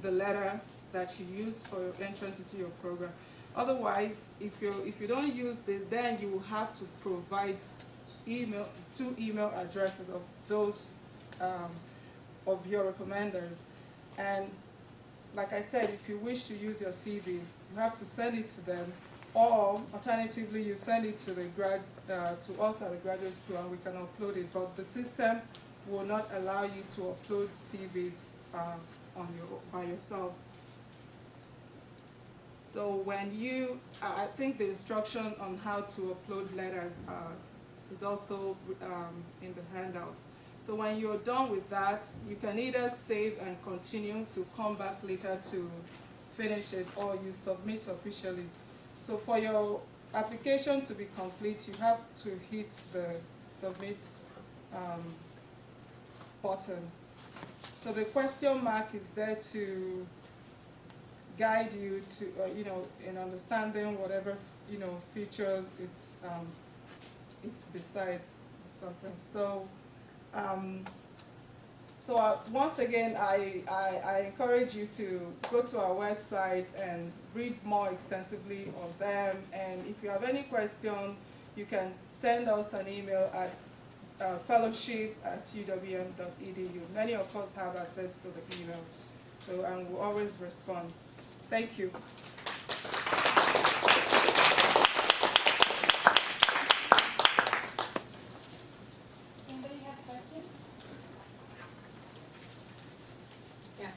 the letter that you used for your entrance into your program. Otherwise, if you don't use this, then you will have to provide two email addresses of those of your recommenders. And like I said, if you wish to use your CV, you have to send it to them, or alternatively, you send it to to us at the graduate school, and we can upload it. But the system will not allow you to upload CVs by yourselves. So when I think the instruction on how to upload letters is also in the handout. So when you're done with that, you can either save and continue to come back later to finish it, or you submit officially. So for your application to be complete, you have to hit the submit button. So the question mark is there to guide you to, in understanding whatever, features it's besides something. So, once again, I encourage you to go to our website and read more extensively on them. And if you have any question, you can send us an email at fellowship@uwm.edu. Many of us have access to the email, and we'll always respond. Thank you. Anybody have questions? Yeah.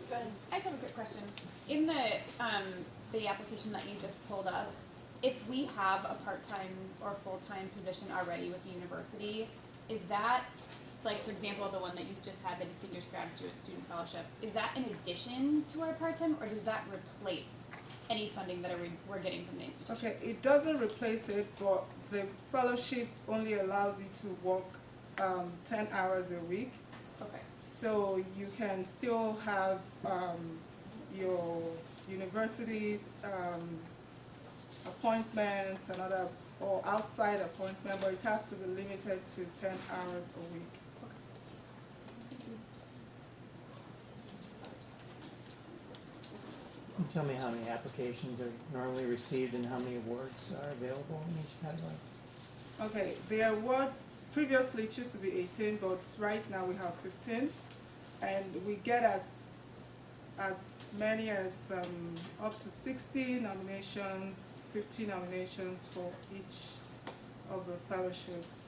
Go ahead. I just have a quick question. In the application that you just pulled up, if we have a part-time or full-time position already with the university, is that, like, for example, the one that you just had, the Distinguished Graduate Student Fellowship, is that in addition to our part-time, or does that replace any funding that we're getting from the institution? Okay, it doesn't replace it, but the fellowship only allows you to work 10 hours a week. Okay. So you can still have your university appointments and other, or outside appointment, but it has to be limited to 10 hours a week. Can you tell me how many applications are normally received and how many awards are available in each category? Okay, the awards, previously it used to be 18, but right now we have 15. And we get as many as up to 60 nominations, 50 nominations for each of the fellowships.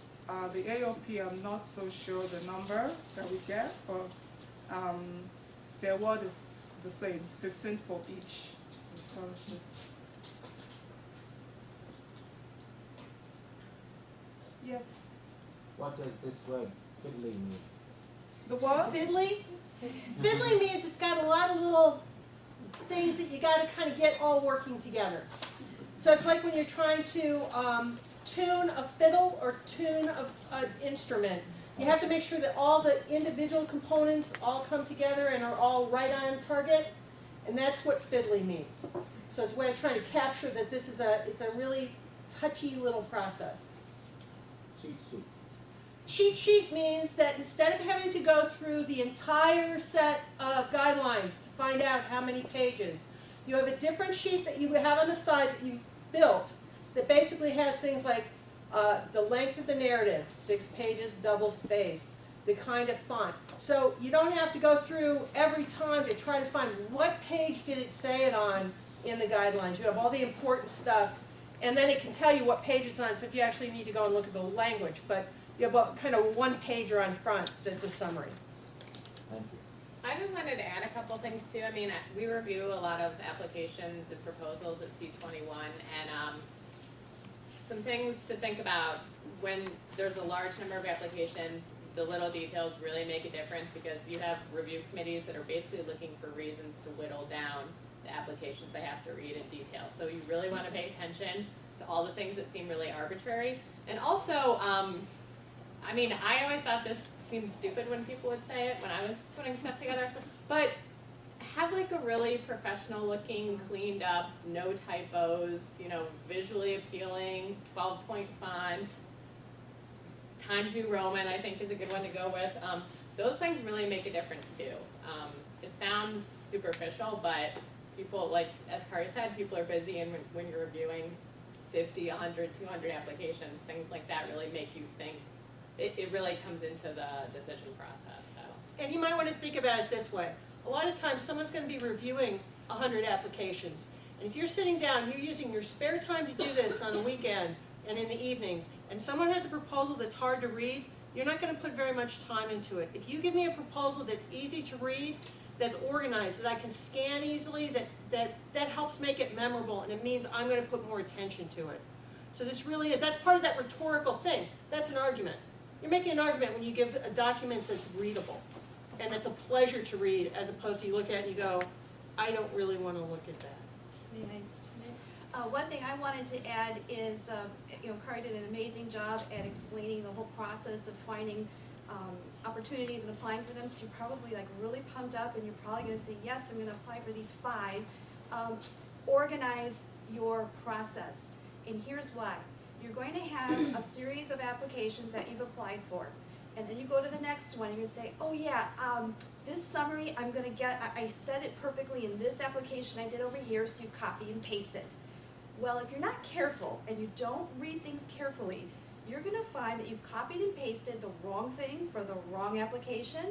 The AOP, I'm not so sure the number that we get, but the award is the same, 15 for each of the fellowships. Yes. What does this word fiddly mean? The what? Fiddly? Fiddly means it's got a lot of little things that you got to kind of get all working together. So it's like when you're trying to tune a fiddle or tune an instrument. You have to make sure that all the individual components all come together and are all right on target, and that's what fiddly means. So it's a way of trying to capture that this is it's a really touchy little process. Cheat sheet. Cheat sheet means that instead of having to go through the entire set of guidelines to find out how many pages, you have a different sheet that you have on the side that you've built that basically has things like the length of the narrative, 6 pages, double spaced, the kind of font. So you don't have to go through every time to try to find what page did it say it on in the guidelines. You have all the important stuff, and then it can tell you what page it's on, so if you actually need to go and look at the language. But you have a kind of one pager on front that's a summary. Thank you. I just wanted to add a couple things too. I mean, we review a lot of applications and proposals at C21, and some things to think about when there's a large number of applications. The little details really make a difference, because you have review committees that are basically looking for reasons to whittle down the applications they have to read in detail. So you really want to pay attention to all the things that seem really arbitrary. And also, I mean, I always thought this seemed stupid when people would say it when I was putting stuff together, but have like a really professional looking, cleaned up, no typos, visually appealing, 12-point font, Times New Roman I think is a good one to go with. Those things really make a difference too. It sounds superficial, but people, like as Kari said, people are busy, and when you're reviewing 50, 100, 200 applications, things like that really make you think. It really comes into the decision process. So. And you might want to think about it this way. A a lot of times someone's gonna be reviewing 100 applications. And if you're sitting down, you're using your spare time to do this on the weekend and in the evenings, and someone has a proposal that's hard to read, you're not gonna put very much time into it. If you give me a proposal that's easy to read, that's organized, that I can scan easily, that helps make it memorable, and it means I'm gonna put more attention to it. So this really is, that's part of that rhetorical thing. That's an argument. You're making an argument when you give a document that's readable, and that's a pleasure to read, as opposed to you look at it and you go, I don't really wanna look at that. One thing I wanted to add is, Kari did an amazing job at explaining the whole process of finding opportunities and applying for them. So you're probably like really pumped up, and you're probably going to say, yes, I'm going to apply for these 5. Organize your process, and here's why. You're going to have a series of applications that you've applied for, and then you go to the next one and you say, oh yeah, this summary I'm going to get, I said it perfectly in this application I did over here, so you copy and paste it. Well, if you're not careful and you don't read things carefully, you're going to find that you've copied and pasted the wrong thing for the wrong application,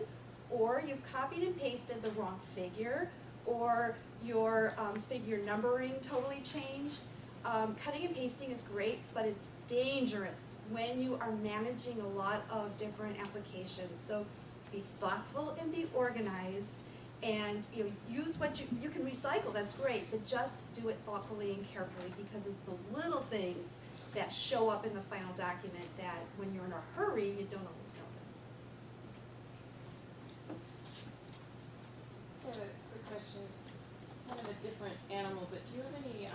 or you've copied and pasted the wrong figure, or your figure numbering totally changed. Cutting and pasting is great, but it's dangerous when you are managing a lot of different applications. So be thoughtful and be organized, and use what you can recycle, that's great, but just do it thoughtfully and carefully, because it's those little things that show up in the final document that when you're in a hurry, you don't always notice. I have a quick question, kind of a different animal, but do you have any,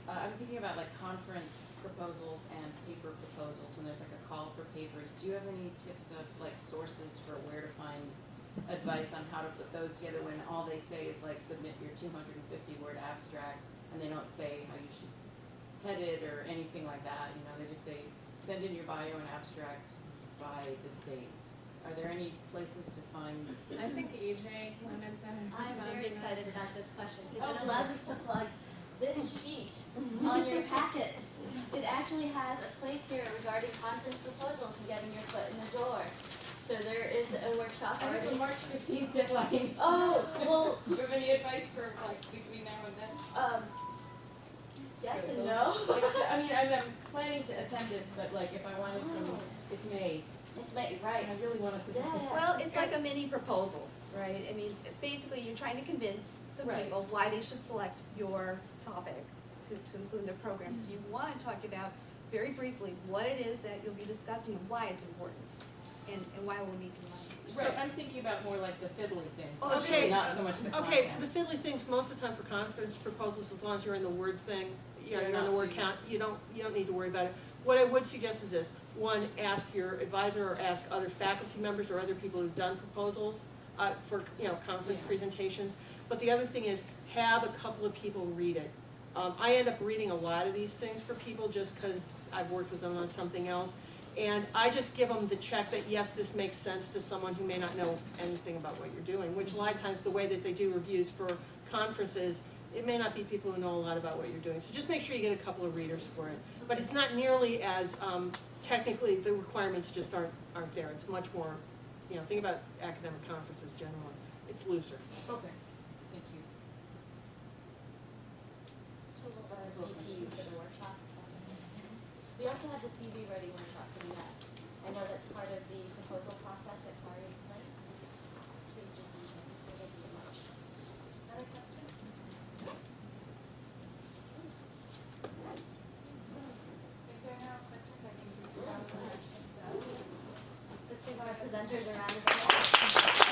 I'm thinking about like conference proposals and paper proposals, when there's like a call for papers. Do you have any tips of like sources for where to find advice on how to put those together, when all they say is like submit your 250-word abstract, and they don't say how you should head it or anything like that? They just say send in your bio and abstract by this date. Are there any places to find? I think AJ wanted to. I'm very excited about this question because it allows us to plug this sheet on your packet. It actually has a place here regarding conference proposals and getting your foot in the door. So there is a workshop I have already. a March 15th deadline. Oh, well, Do you have any advice for like between now and then? yes and no. I'm planning to attend this, but like if I wanted some, it's May. It's right. And I really want to submit Yeah. this. Well, it's like a mini proposal, right? I mean, it's basically you're trying to convince some Right. people why they should select your topic to include in their program. So you want to talk about very briefly what it is that you'll be discussing and why it's important, and why we'll need to learn. Right, I'm thinking about more like the fiddly things, Okay. actually, not so much the content. Okay, for the fiddly things, most of the time for conference proposals, as long as you're in the Word thing, you're in the word count, you don't need to worry about it. What I would suggest is this: one, ask your advisor or ask other faculty members or other people who've done proposals for conference presentations. But the other thing is, have a couple of people read it. I end up reading a lot of these things for people just because I've worked with them on something else. And I just give them the check that, yes, this makes sense to someone who may not know anything about what you're doing, which a lot of times the way that they do reviews for conferences, it may not be people who know a lot about what you're doing. So just make sure you get a couple of readers for it. But it's not nearly as, technically, the requirements just aren't there. It's much more, think about academic conferences generally. It's looser. Okay, thank you. So we'll RSVP for the workshop. We also had the CV ready workshop coming up. I know that's part of the proposal process that Kari explained. Please do come join us. It'll be in March. Other questions? If there are no questions, I think we can. Let's give our presenters a round of applause.